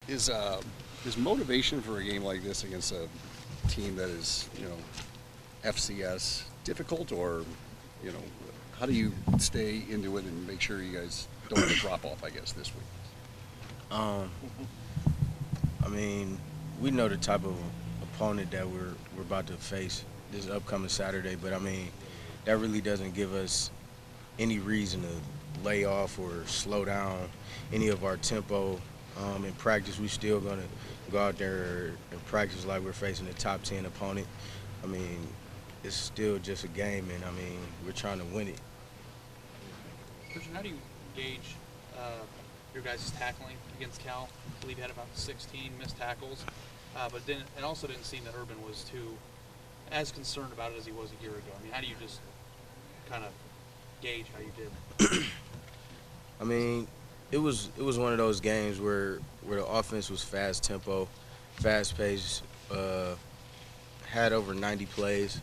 Is motivation for a game like this against a team that is, FCS difficult, or, you know, how do you stay into it and make sure you guys don't have a drop off, I guess, this week? Um, I mean, we know the type of opponent that we're about to face this upcoming Saturday, but I mean, that really doesn't give us any reason to lay off or slow down any of our tempo. In practice, we still gonna go out there and practice like we're facing a top 10 opponent. I mean, it's still just a game, and I mean, we're trying to win it. Christian, how do you gauge your guys' tackling against Cal? I believe you had about 16 missed tackles, but then it also didn't seem that Urban was too as concerned about it as he was a year ago. I mean, how do you just kind of gauge how you did? I mean, it was one of those games where the offense was fast tempo, fast paced, had over 90 plays.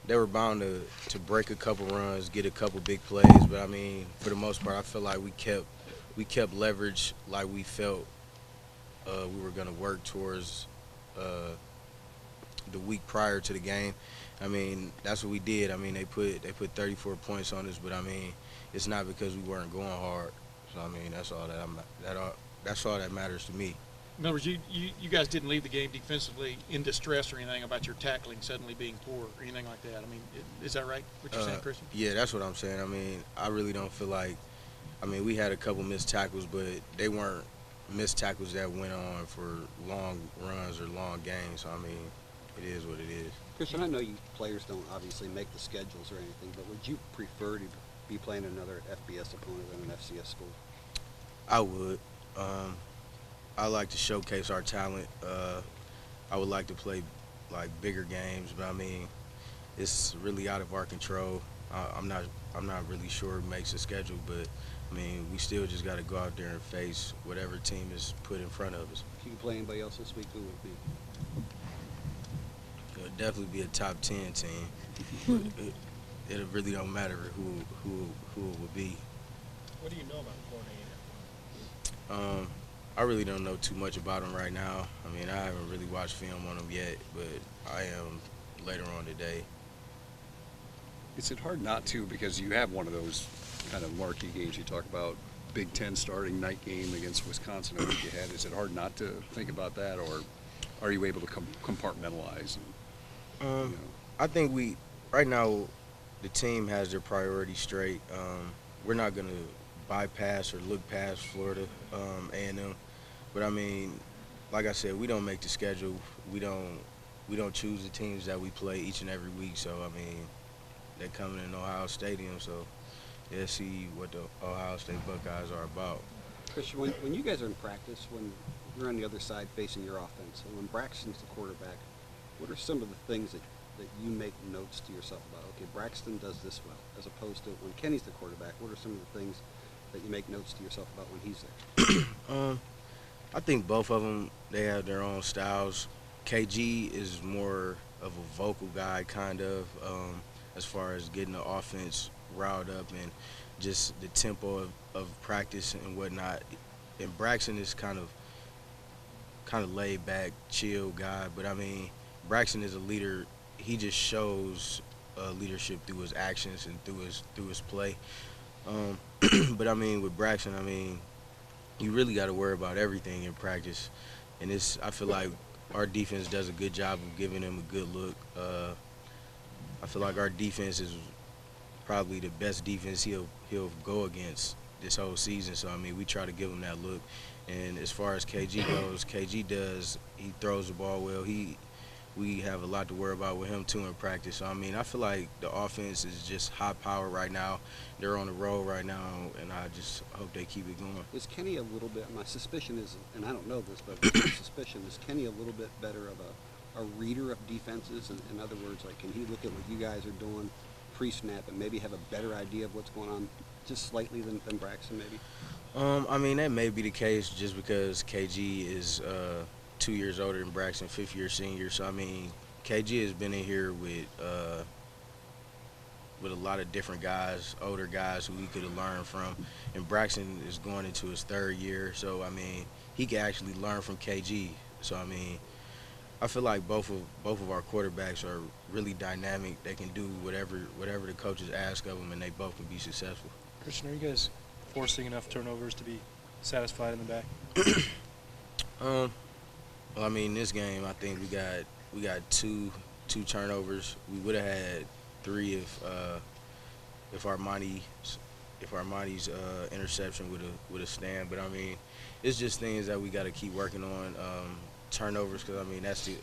They were bound to break a couple runs, get a couple big plays, but I mean, for the most part, I feel like we kept leverage like we felt we were going to work towards the week prior to the game. I mean, that's what we did. I mean, they put 34 points on us, but I mean, it's not because we weren't going hard. So I mean, that's all that matters to me. In other words, you guys didn't leave the game defensively in distress or anything about your tackling suddenly being poor or anything like that. I mean, is that right, what you're saying, Christian? Yeah, that's what I'm saying. I mean, I really don't feel like – I mean, we had a couple missed tackles, but they weren't missed tackles that went on for long runs or long games. So, I mean, it is what it is. Christian, I know you players don't obviously make the schedules or anything, but would you prefer to be playing another FBS opponent than an FCS school? I would. I like to showcase our talent. I would like to play like bigger games, but I mean, it's really out of our control. I'm not really sure who makes the schedule, but I mean, we still just got to go out there and face whatever team is put in front of us. If you could play anybody else this week, who would it be? It'll definitely be a top 10 team. But it really don't matter who it would be. What do you know about Florida A&M? I really don't know too much about them right now. I mean, I haven't really watched film on them yet, but I am later on today. Is it hard not to, because you have one of those kind of marquee games you talk about, Big Ten starting night game against Wisconsin a week ahead? Is it hard not to think about that, or are you able to compartmentalize? And, I think right now, the team has their priorities straight. We're not going to bypass or look past Florida A&M. But I mean, like I said, we don't make the schedule. We don't choose the teams that we play each and every week. So I mean, they're coming in Ohio Stadium, so they'll see what the Ohio State Buckeyes are about. Christian, when you guys are in practice, when you're on the other side facing your offense, and when Braxton's the quarterback, what are some of the things that you make notes to yourself about? Okay, Braxton does this well, as opposed to when Kenny's the quarterback. What are some of the things that you make notes to yourself about when he's there? I think both of them, they have their own styles. KG is more of a vocal guy, kind of, as far as getting the offense riled up and just the tempo of practice and whatnot. And Braxton is kind of laid back, chill guy. But I mean, Braxton is a leader. He just shows leadership through his actions and through his play. But I mean, with Braxton, I mean, you really got to worry about everything in practice, and I feel like our defense does a good job of giving him a good look. I feel like our defense is probably the best defense he'll go against this whole season. So I mean, we try to give him that look. And as far as KG goes, he throws the ball well. We have a lot to worry about with him too in practice. So I mean, I feel like the offense is just high power right now. They're on the road right now, and I just hope they keep it going. Is Kenny a little bit, my suspicion is, and I don't know this, but my suspicion is Kenny a little bit better of a reader of defenses? In other words, like, can he look at what you guys are doing pre-snap and maybe have a better idea of what's going on just slightly than Braxton maybe? I mean, that may be the case just because KG is 2 years older than Braxton, fifth-year senior. So, I mean, KG has been in here with a lot of different guys, older guys who he could have learned from. And Braxton is going into his third year. So, I mean, he can actually learn from KG. So I mean, I feel like both of our quarterbacks are really dynamic. They can do whatever the coaches ask of them, and they both can be successful. Christian, are you guys forcing enough turnovers to be satisfied in the back? Well, I mean, this game, I think we got two turnovers. We would have had 3 if Armani's interception would have stand. But I mean, it's just things that we got to keep working on. Turnovers, because I mean that's the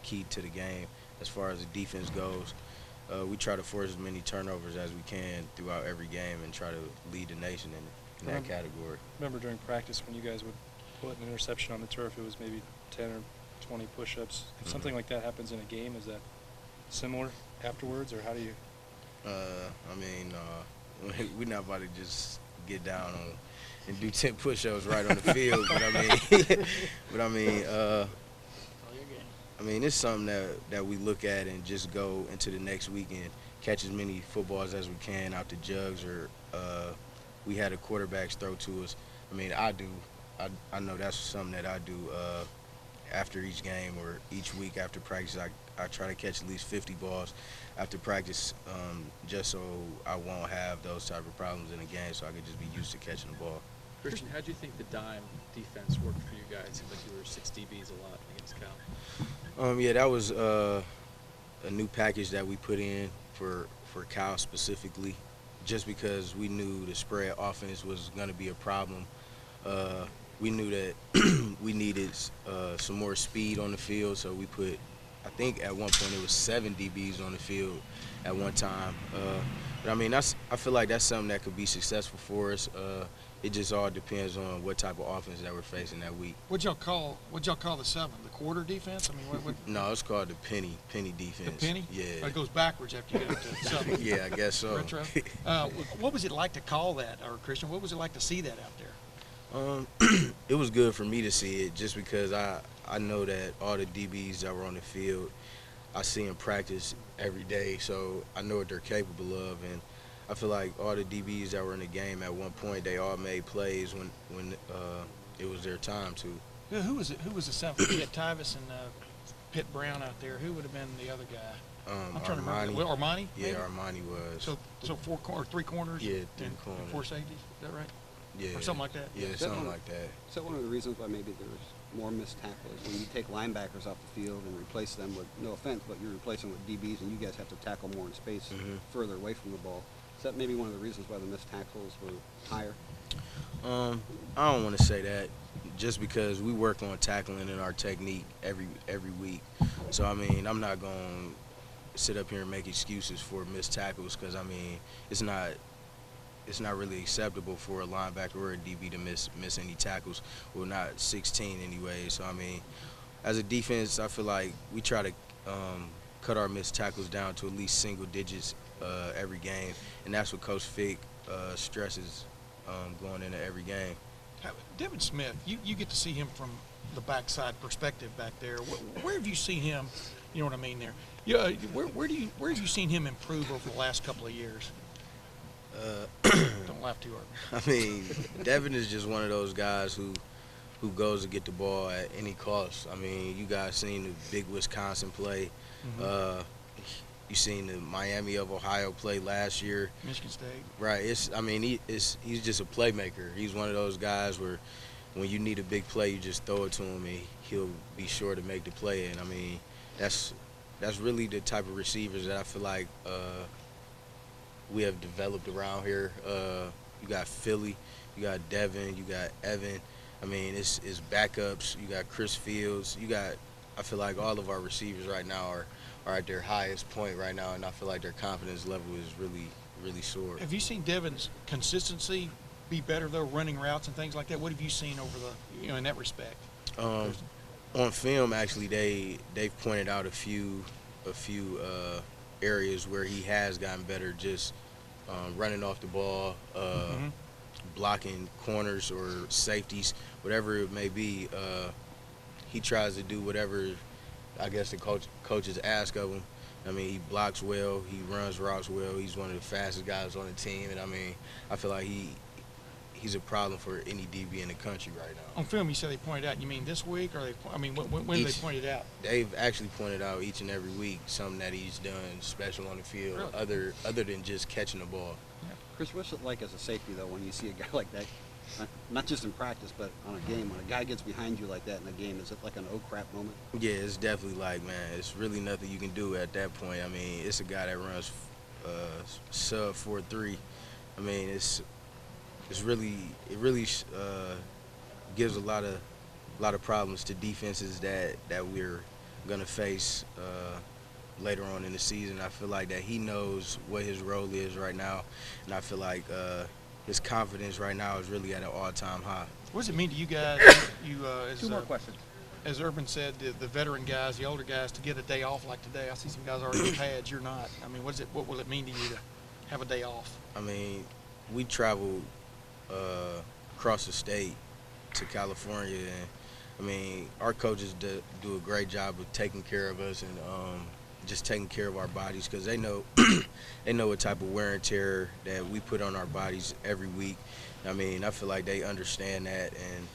key to the game as far as the defense goes. We try to force as many turnovers as we can throughout every game and try to lead the nation in that category. Remember during practice when you guys would put an interception on the turf, it was maybe 10 or 20 push-ups. If something like that happens in a game, is that similar afterwards, or how do you? I mean, we're not about to just get down on and do 10 push-ups right on the field, but I mean, it's something that we look at and just go into the next week and catch as many footballs as we can out the jugs, or we had a quarterbacks throw to us. I mean, I know that's something that I do after each game or each week after practice. I try to catch at least 50 balls after practice, just so I won't have those type of problems in the game, so I could just be used to catching the ball. Christian, how do you think the dime defense worked for you guys? It seemed like you were 6 DBs a lot against Cal. Yeah, that was a new package that we put in for Cal specifically, just because we knew the spread offense was going to be a problem. We knew that we needed some more speed on the field, so we put, I think at one point it was 7 DBs on the field at one time. But I mean, I feel like that's something that could be successful for us. It just all depends on what type of offense that we're facing that week. What'd y'all call the 7? The quarter defense? I mean, what? No, it's called the penny defense. The penny? Yeah. It goes backwards after you get up to 7. Yeah, I guess so. Retro. What was it like to call that, or Christian? What was it like to see that out there? It was good for me to see it, just because I know that all the DBs that were on the field, I see in practice every day, so I know what they're capable of, and I feel like all the DBs that were in the game at one point, they all made plays when it was their time to. Yeah, who was it? Who was the 7? You had Tyvis and Pitt Brown out there. Who would have been the other guy? I'm trying to remember. Well, Armani? Yeah, maybe? Armani was. So 3 corners? Yeah, 3 and corners. 4 safeties? Is that right? Yeah. Or something like that? Yeah, something like that. Is that one of the reasons why maybe there's more missed tackles? When you take linebackers off the field and replace them with, no offense, but you're replacing them with DBs, and you guys have to tackle more in space further away from the ball. Is that maybe one of the reasons why the missed tackles were higher? I don't want to say that, just because we work on tackling and our technique every week. So I mean, I'm not going to sit up here and make excuses for missed tackles, because I mean, it's not really acceptable for a linebacker or a DB to miss any tackles. Well, not 16 anyway. So I mean, as a defense, I feel like we try to cut our missed tackles down to at least single digits every game, and that's what Coach Fick stresses going into every game. DeVante Smith, you get to see him from the backside perspective back there. Where have you seen him? You know what I mean there. Yeah, where have you seen him improve over the last couple of years? Don't laugh too hard. I mean, Devin is just one of those guys who goes to get the ball at any cost. I mean, you guys seen the big Wisconsin play. You seen the Miami of Ohio play last year. Michigan State. Right. He's just a playmaker. He's one of those guys where when you need a big play, you just throw it to him and he'll be sure to make the play. And I mean, that's really the type of receivers that I feel like we have developed around here. You got Philly, you got Devin, you got Evan. I mean, it's backups. You got Chris Fields. I feel like all of our receivers right now are at their highest point right now, and I feel like their confidence level is really, really soared. Have you seen Devin's consistency be better though, running routes and things like that? What have you seen over in that respect? On film, actually, they've pointed out a few areas where he has gotten better, just running off the ball, blocking corners or safeties, whatever it may be. He tries to do whatever I guess the coaches ask of him. I mean, he blocks well, he runs routes well. He's one of the fastest guys on the team, and I mean, I feel like he's a problem for any DB in the country right now. On film, you said they pointed out. You mean this week, or when did they point it out? They've actually pointed out each and every week something that he's done special on the field, Really? other than just catching the ball. Chris, what's it like as a safety, though, when you see a guy like that, not just in practice, but on a game, when a guy gets behind you like that in a game, is it like an oh crap moment? Yeah, it's definitely like, man, it's really nothing you can do at that point. I mean, it's a guy that runs sub 4.3. I mean, it really gives a lot of problems to defenses that we're gonna face later on in the season. I feel like that he knows what his role is right now, and I feel like his confidence right now is really at an all-time high. What does it mean to you guys? As, Two more questions. As Urban said, the veteran guys, the older guys, to get a day off like today. I see some guys already in pads. You're not. I mean, what will it mean to you to have a day off? I mean, we traveled across the state to California, and I mean, our coaches do a great job of taking care of us and just taking care of our bodies, because they know they know what type of wear and tear that we put on our bodies every week. I mean, I feel like they understand that, and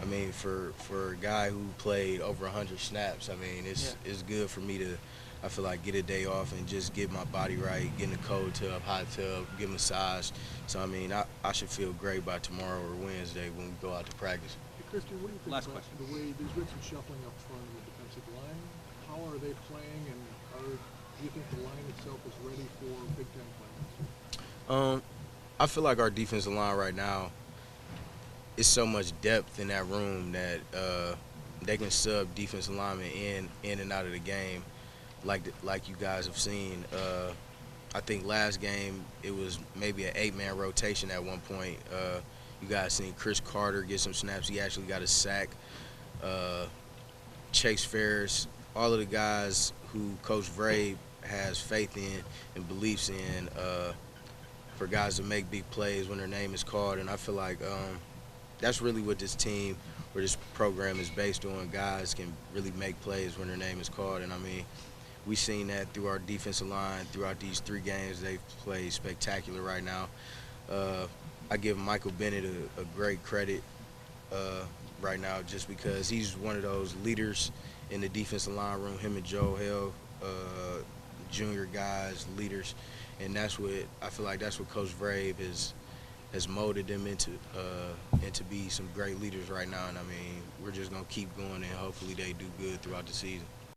I mean, for a guy who played over 100 snaps, I mean, it's good for me to, I feel like, get a day off and just get my body right, get in the cold tub, hot tub, get massaged. So, I mean, I should feel great by tomorrow or Wednesday when we go out to practice. Hey, Christian, what do you think Last about question. the way there's been some shuffling up front in the defensive line? How are they playing, and do you think the line itself is ready for Big Ten play? I feel like our defensive line right now is so much depth in that room that they can sub defensive linemen in and out of the game, like you guys have seen. I think last game it was maybe an 8-man rotation at one point. You guys seen Chris Carter get some snaps. He actually got a sack. Chase Ferris, all of the guys who Coach Vrave has faith in and beliefs in for guys to make big plays when their name is called. And I feel like that's really what this team or this program is based on. Guys can really make plays when their name is called. And, I mean, we've seen that through our defensive line throughout these 3 games. They've played spectacular right now. I give Michael Bennett a great credit right now, just because he's one of those leaders in the defensive line room, him and Joe Hill, junior guys, leaders. And that's what I feel like that's what Coach Vrave has molded them into be some great leaders right now. And I mean, we're just gonna keep going, and hopefully they do good throughout the season.